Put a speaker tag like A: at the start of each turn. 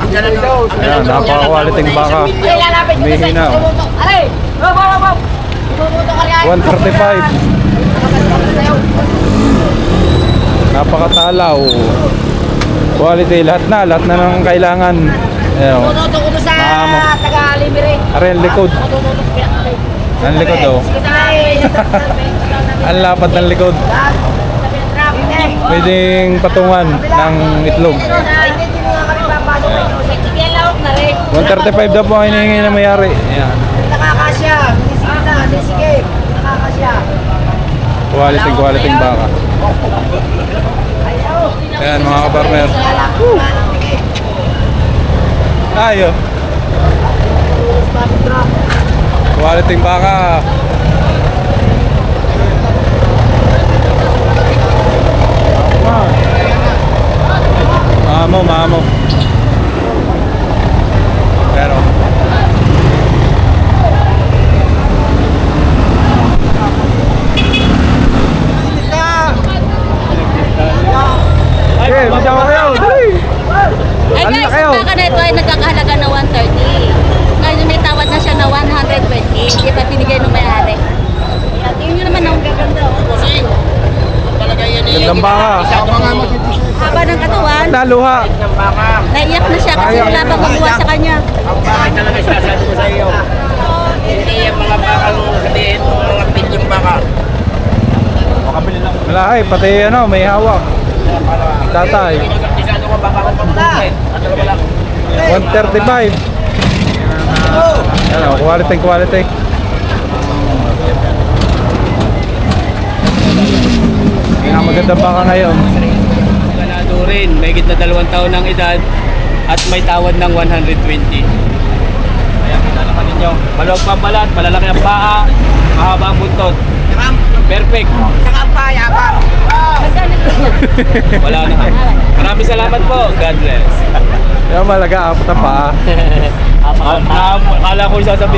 A: Ayan, napaka-quality ng baka. Humihina. 135. Napakatalaw. Quality, lahat na ng kailangan. Ayan,
B: Tututok ko sa
A: Maamo.
B: taga-Libre.
A: Ayan, likod. Ang likod oh. Ang lapad ng likod. Pwedeng patungan ng itlog. 135 daw po ang hinihingi na mayari. Ayan.
B: Nakakasya. Sige. Nakakasya.
A: Quality baka. Ayan mga kapartner. Ayo. Quality baka. Mamo. Pero masama kayo.
C: Ay
A: Ano na
C: guys,
A: kayo?
C: ang baka na ito ay nagkakahalaga na 130. Ngayon may tawad na siya na 120. Hindi pa binigay ng may-ari. Tingnan nyo naman ang gaganda.
A: Gandang baka.
C: Haba ng katawan,
A: Naluha.
C: naiyak na siya kasi wala pang kumuha sa kanya.
D: Ang bakit talaga sinasabi ko sa iyo. Hindi yung mga bakang sabihin mo, mga pinyong baka.
A: Malaki, pati ano, may hawak. Tatay.
D: Isano ka baka kung pagbuhay. Ano ba lang?
A: 135. Ano, quality. Ang magandang baka ngayon.
D: Ganado rin, may gitna 2 taon ng edad at may tawad ng 120. Kaya kita naman ninyo. Maluwag pa balat, malalaki ang paa, mahaba ang buntot. Perfect. Wala na. Maraming salamat po. God bless.
A: Yung malaga, apat na paa.
D: Akala ko sasabihin.